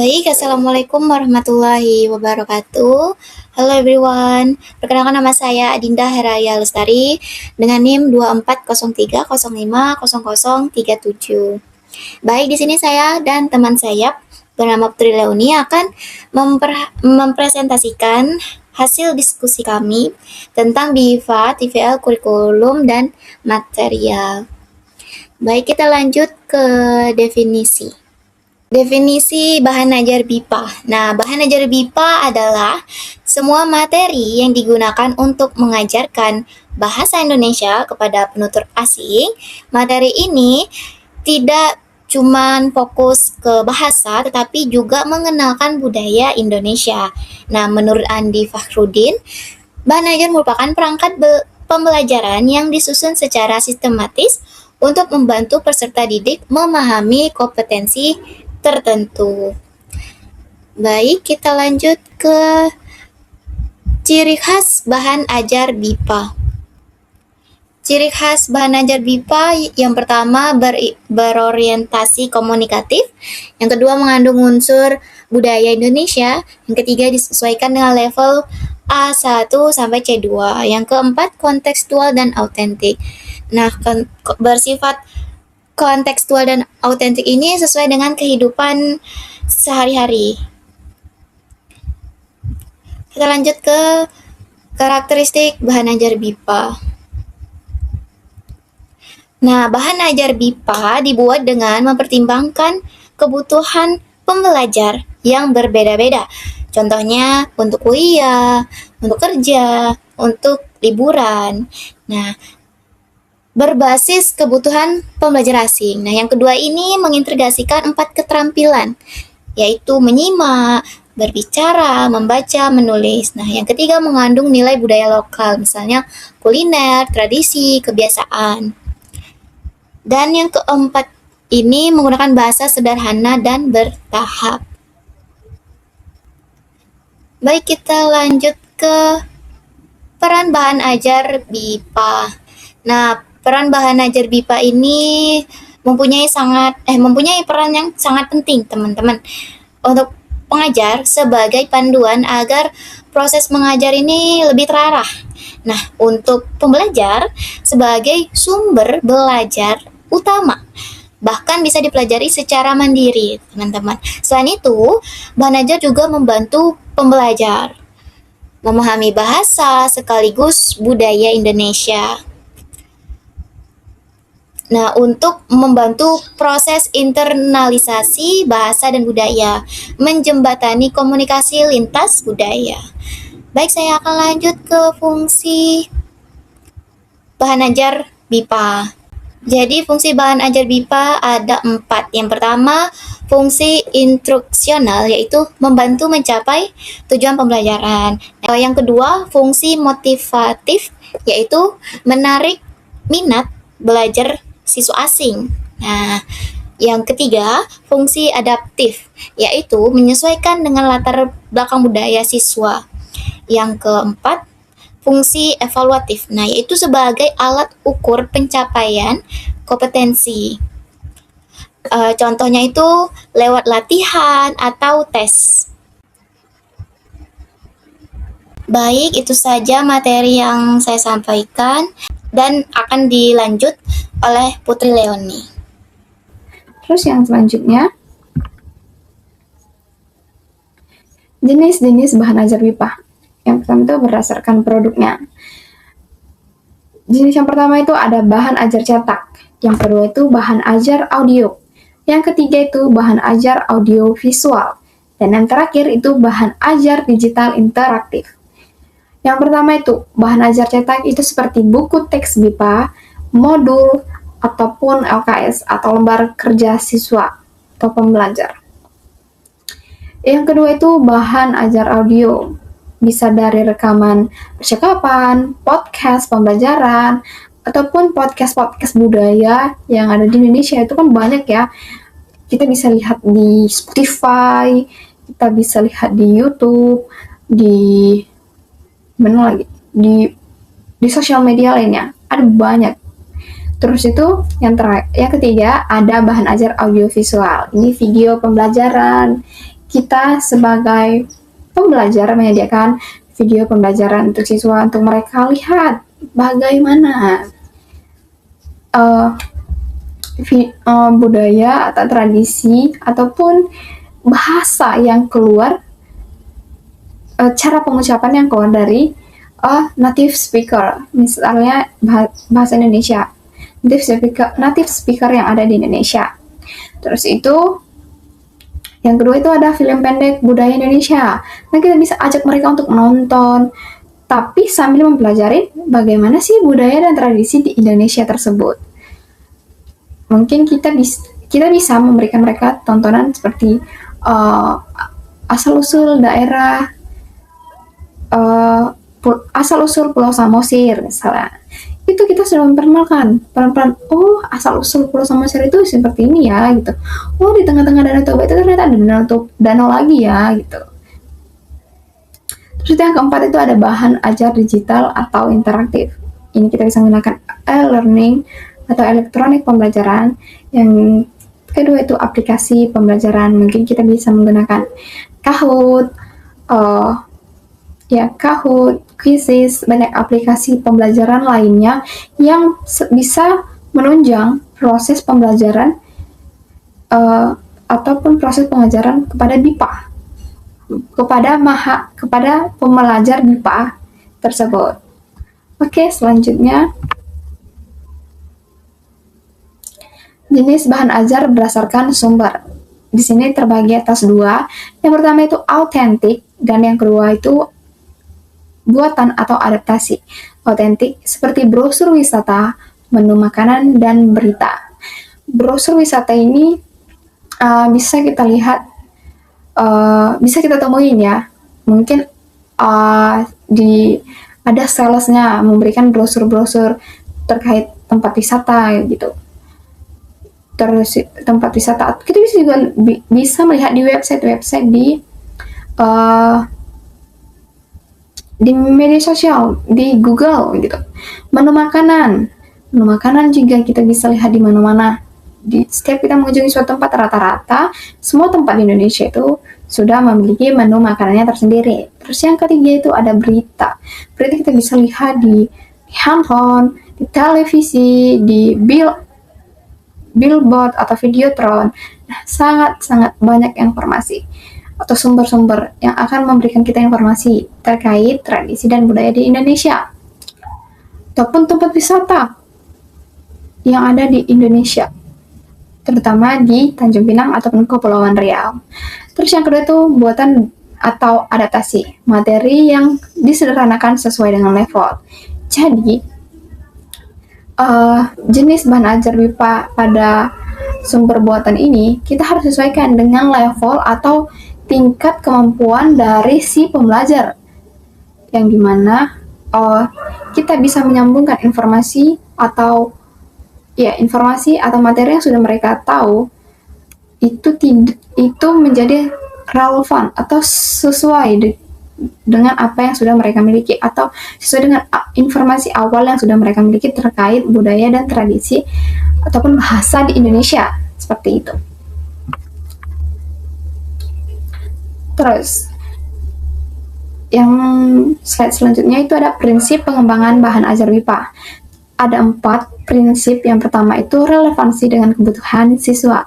Baik, Assalamualaikum warahmatullahi wabarakatuh. Halo everyone, perkenalkan nama saya Adinda Heraya Lestari dengan NIM 2403050037. Baik, di sini saya dan teman saya bernama Putri Leoni akan mempresentasikan hasil diskusi kami tentang BIFA, TVL, kurikulum, dan material. Baik, kita lanjut ke definisi. Definisi bahan ajar BIPA. Nah, bahan ajar BIPA adalah semua materi yang digunakan untuk mengajarkan bahasa Indonesia kepada penutur asing. Materi ini tidak cuman fokus ke bahasa, tetapi juga mengenalkan budaya Indonesia. Nah, menurut Andi Fakhrudin, bahan ajar merupakan perangkat pembelajaran yang disusun secara sistematis untuk membantu peserta didik memahami kompetensi tertentu. Baik, kita lanjut ke ciri khas bahan ajar BIPA. Ciri khas bahan ajar BIPA yang pertama berorientasi komunikatif, yang kedua mengandung unsur budaya Indonesia, yang ketiga disesuaikan dengan level A1 sampai C2, yang keempat kontekstual dan autentik. Nah, bersifat kontekstual dan autentik ini sesuai dengan kehidupan sehari-hari. Kita lanjut ke karakteristik bahan ajar BIPA. Nah, bahan ajar BIPA dibuat dengan mempertimbangkan kebutuhan pembelajar yang berbeda-beda. Contohnya untuk kuliah, untuk kerja, untuk liburan. Nah, berbasis kebutuhan pembelajar asing. Nah, yang kedua ini mengintegrasikan 4 keterampilan, yaitu menyimak, berbicara, membaca, menulis. Nah, yang ketiga mengandung nilai budaya lokal, misalnya kuliner, tradisi, kebiasaan. Dan yang keempat ini menggunakan bahasa sederhana dan bertahap. Baik, kita lanjut ke peran bahan ajar BIPA. Nah, peran bahan ajar BIPA ini mempunyai peran yang sangat penting, teman-teman, untuk pengajar sebagai panduan agar proses mengajar ini lebih terarah. Nah, untuk pembelajar sebagai sumber belajar utama, bahkan bisa dipelajari secara mandiri, teman-teman. Selain itu, bahan ajar juga membantu pembelajar memahami bahasa sekaligus budaya Indonesia. Nah, untuk membantu proses internalisasi bahasa dan budaya, menjembatani komunikasi lintas budaya. Baik, saya akan lanjut ke fungsi bahan ajar BIPA. Jadi, fungsi bahan ajar BIPA ada 4. Yang pertama, fungsi instruksional, yaitu membantu mencapai tujuan pembelajaran. Yang kedua, fungsi motivatif, yaitu menarik minat belajar siswa asing. Nah, yang ketiga, fungsi adaptif, yaitu menyesuaikan dengan latar belakang budaya siswa. Yang keempat, fungsi evaluatif, nah yaitu sebagai alat ukur pencapaian kompetensi. Contohnya itu lewat latihan atau tes. Baik, itu saja materi yang saya sampaikan dan akan dilanjut oleh Putri Leoni. Terus yang selanjutnya, jenis-jenis bahan ajar BIPA. Yang pertama itu berdasarkan produknya. Jenis yang pertama itu ada bahan ajar cetak. Yang kedua itu bahan ajar audio. Yang ketiga itu bahan ajar audio visual. Dan yang terakhir itu bahan ajar digital interaktif. Yang pertama itu bahan ajar cetak itu seperti buku teks BIPA, modul, ataupun LKS atau lembar kerja siswa atau pembelajar. Yang kedua itu bahan ajar audio, bisa dari rekaman percakapan, podcast pembelajaran, ataupun podcast budaya yang ada di Indonesia. Itu kan banyak ya, kita bisa lihat di Spotify, kita bisa lihat di YouTube, di mana lagi, di sosial media lainnya, ada banyak. Terus itu yang ketiga ada bahan ajar audiovisual. Ini video pembelajaran, kita sebagai pembelajar menyediakan video pembelajaran untuk siswa untuk mereka lihat bagaimana budaya atau tradisi ataupun bahasa yang keluar, cara pengucapan yang keluar dari native speaker, misalnya bahasa Indonesia, native speaker yang ada di Indonesia. Terus itu yang kedua itu ada film pendek budaya Indonesia. Nah, kita bisa ajak mereka untuk menonton, tapi sambil mempelajari bagaimana sih budaya dan tradisi di Indonesia tersebut. Mungkin kita bisa memberikan mereka tontonan seperti asal-usul daerah, asal-usul Pulau Samosir misalnya. Itu kita sudah memperkenalkan pelan-pelan, oh asal-usul Pulau Samosir itu seperti ini ya gitu. Oh di tengah-tengah Danau Toba itu ternyata ada danau lagi ya gitu. Terus yang keempat itu ada bahan ajar digital atau interaktif. Ini kita bisa menggunakan e-learning atau elektronik pembelajaran. Yang kedua itu aplikasi pembelajaran. Mungkin kita bisa menggunakan Kahoot, Kahoot, Quizzes, banyak aplikasi pembelajaran lainnya yang bisa menunjang proses pembelajaran ataupun proses pengajaran kepada BIPA, kepada pembelajar BIPA tersebut. Oke, selanjutnya jenis bahan ajar berdasarkan sumber. Di sini terbagi atas dua. Yang pertama itu autentik dan yang kedua itu buatan atau adaptasi. Autentik seperti brosur wisata, menu makanan, dan berita. Brosur wisata ini bisa kita lihat, bisa kita temuin ya. Mungkin ada salesnya memberikan brosur-brosur terkait tempat wisata gitu. Terus tempat wisata kita bisa juga bisa melihat di website di media sosial, di Google gitu. Menu makanan juga kita bisa lihat di mana-mana. Di setiap kita mengunjungi suatu tempat, rata-rata semua tempat di Indonesia itu sudah memiliki menu makanannya tersendiri. Terus yang ketiga itu ada berita. Berita kita bisa lihat di handphone, di televisi, di billboard atau videotron. Nah, sangat banyak informasi atau sumber-sumber yang akan memberikan kita informasi terkait tradisi dan budaya di Indonesia ataupun tempat wisata yang ada di Indonesia, terutama di Tanjung Pinang ataupun Kepulauan Riau. Terus yang kedua itu buatan atau adaptasi, materi yang disederhanakan sesuai dengan level. Jadi jenis bahan ajar BIPA pada sumber buatan ini kita harus sesuaikan dengan level atau tingkat kemampuan dari si pembelajar, yang dimana kita bisa menyambungkan informasi atau materi yang sudah mereka tahu itu menjadi relevan atau sesuai dengan apa yang sudah mereka miliki atau sesuai dengan informasi awal yang sudah mereka miliki terkait budaya dan tradisi ataupun bahasa di Indonesia, seperti itu. Terus yang slide selanjutnya itu ada prinsip pengembangan bahan ajar BIPA. Ada 4 prinsip. Yang pertama itu relevansi dengan kebutuhan siswa.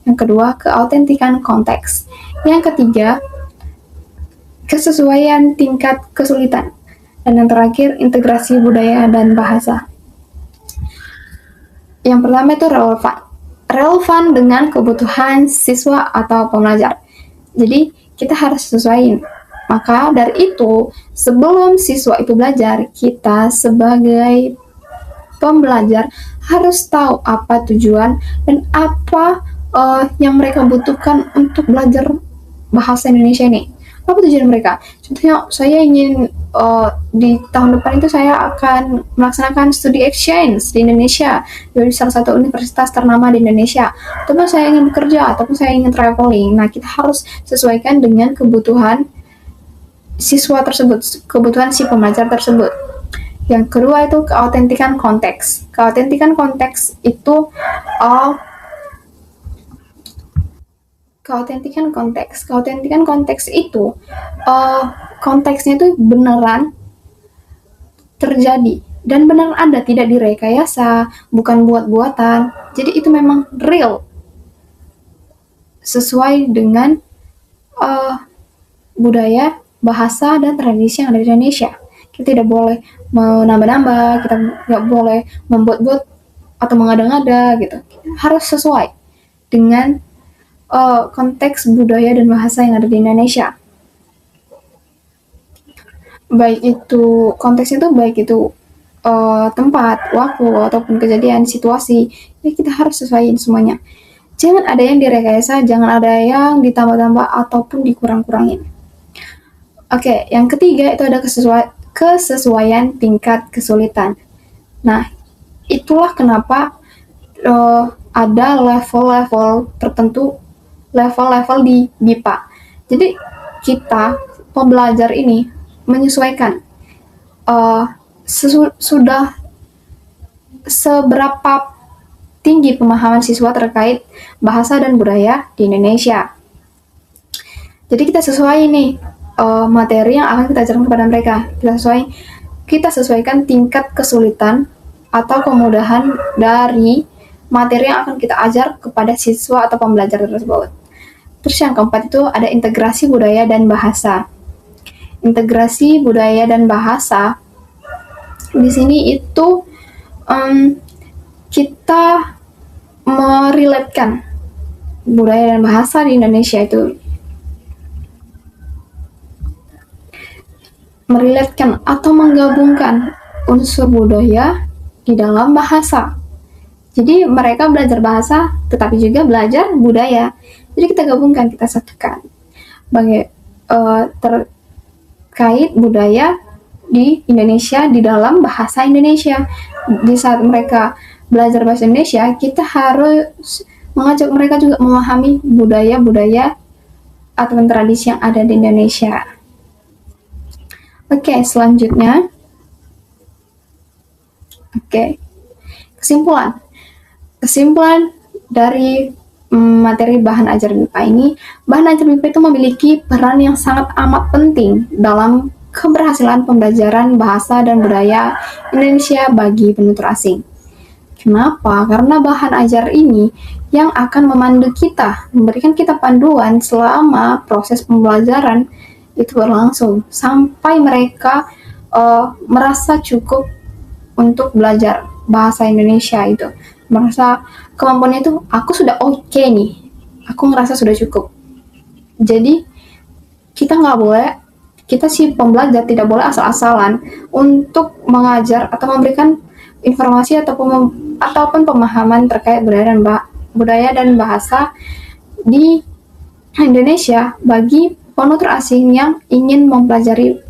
Yang kedua, keautentikan konteks. Yang ketiga, kesesuaian tingkat kesulitan. Dan yang terakhir, integrasi budaya dan bahasa. Yang pertama itu relevan dengan kebutuhan siswa atau pembelajar. Jadi kita harus sesuaiin. Maka dari itu, sebelum siswa itu belajar, kita sebagai pembelajar harus tahu apa tujuan dan apa yang mereka butuhkan untuk belajar bahasa Indonesia ini. Apa tujuan mereka? Contohnya, saya ingin di tahun depan itu saya akan melaksanakan studi exchange di Indonesia, di salah satu universitas ternama di Indonesia. Ataupun saya ingin bekerja, ataupun saya ingin traveling. Nah, kita harus sesuaikan dengan kebutuhan siswa tersebut, kebutuhan si pembelajar tersebut. Yang kedua itu keautentikan konteks. Keautentikan konteks itu Keautentikan konteks. Keautentikan konteks itu konteksnya itu beneran terjadi dan beneran ada, tidak direkayasa, bukan buat-buatan. Jadi itu memang real, sesuai dengan budaya, bahasa, dan tradisi yang ada di Indonesia. Kita tidak boleh menambah-nambah, kita nggak boleh membuat-buat atau mengada-ngada gitu. Harus sesuai dengan konteks budaya dan bahasa yang ada di Indonesia. Baik itu konteksnya itu baik itu tempat, waktu, ataupun kejadian, situasi, ya kita harus sesuaiin semuanya. Jangan ada yang direkayasa, jangan ada yang ditambah-tambah ataupun dikurang-kurangin. Oke, yang ketiga itu ada kesesuaian tingkat kesulitan. Nah, itulah kenapa ada level-level tertentu, level-level di BIPA. Jadi kita pembelajar ini menyesuaikan sudah seberapa tinggi pemahaman siswa terkait bahasa dan budaya di Indonesia. Jadi kita sesuai nih materi yang akan kita ajarkan kepada mereka. Kita sesuaikan tingkat kesulitan atau kemudahan dari materi yang akan kita ajar kepada siswa atau pembelajar tersebut. Terus yang keempat itu ada integrasi budaya dan bahasa. Integrasi budaya dan bahasa di sini itu kita merelatekan budaya dan bahasa di Indonesia itu merelatekan atau menggabungkan unsur budaya di dalam bahasa. Jadi mereka belajar bahasa tetapi juga belajar budaya. Jadi kita gabungkan, kita satukan terkait budaya di Indonesia di dalam bahasa Indonesia. Di saat mereka belajar bahasa Indonesia, kita harus mengajak mereka juga memahami budaya-budaya atau tradisi yang ada di Indonesia. Oke, selanjutnya. Oke. Kesimpulan dari materi bahan ajar BIPA ini, bahan ajar BIPA itu memiliki peran yang sangat amat penting dalam keberhasilan pembelajaran bahasa dan budaya Indonesia bagi penutur asing. Kenapa? Karena bahan ajar ini yang akan memandu kita, memberikan kita panduan selama proses pembelajaran itu berlangsung, sampai mereka merasa cukup untuk belajar bahasa Indonesia itu. Merasa kemampuannya itu, aku sudah oke nih, aku ngerasa sudah cukup. Jadi, kita si pembelajar tidak boleh asal-asalan untuk mengajar atau memberikan informasi ataupun pemahaman terkait budaya dan bahasa di Indonesia bagi penutur asing yang ingin mempelajari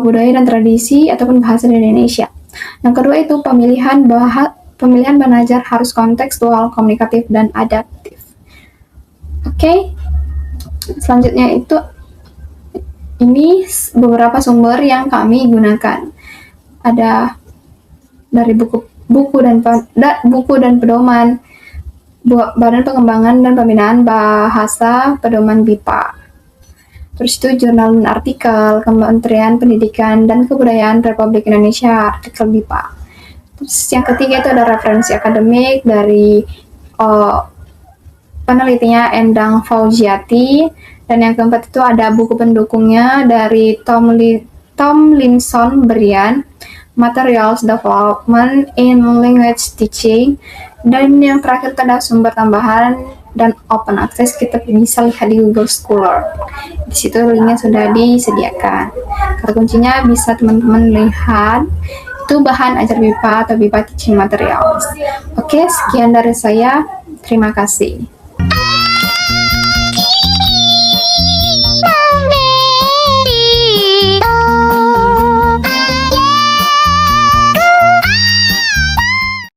budaya dan tradisi ataupun bahasa di Indonesia. Yang kedua itu pemilihan bahan ajar harus kontekstual, komunikatif, dan adaptif. Oke. Selanjutnya itu ini beberapa sumber yang kami gunakan. Ada dari buku dan pedoman Badan Pengembangan dan Pembinaan Bahasa Pedoman BIPA. Terus itu jurnal dan artikel Kementerian Pendidikan dan Kebudayaan Republik Indonesia, artikel BIPA. Terus yang ketiga itu ada referensi akademik dari penelitinya Endang Fauziati. Dan yang keempat itu ada buku pendukungnya dari Tomlinson Brian, Materials Development in Language Teaching. Dan yang terakhir itu ada sumber tambahan dan open access, kita bisa lihat di Google Scholar. Di situ linknya sudah disediakan. Kata kuncinya bisa teman-teman lihat, itu bahan ajar BIPA atau BIPA Teaching Materials. Oke, sekian dari saya. Terima kasih.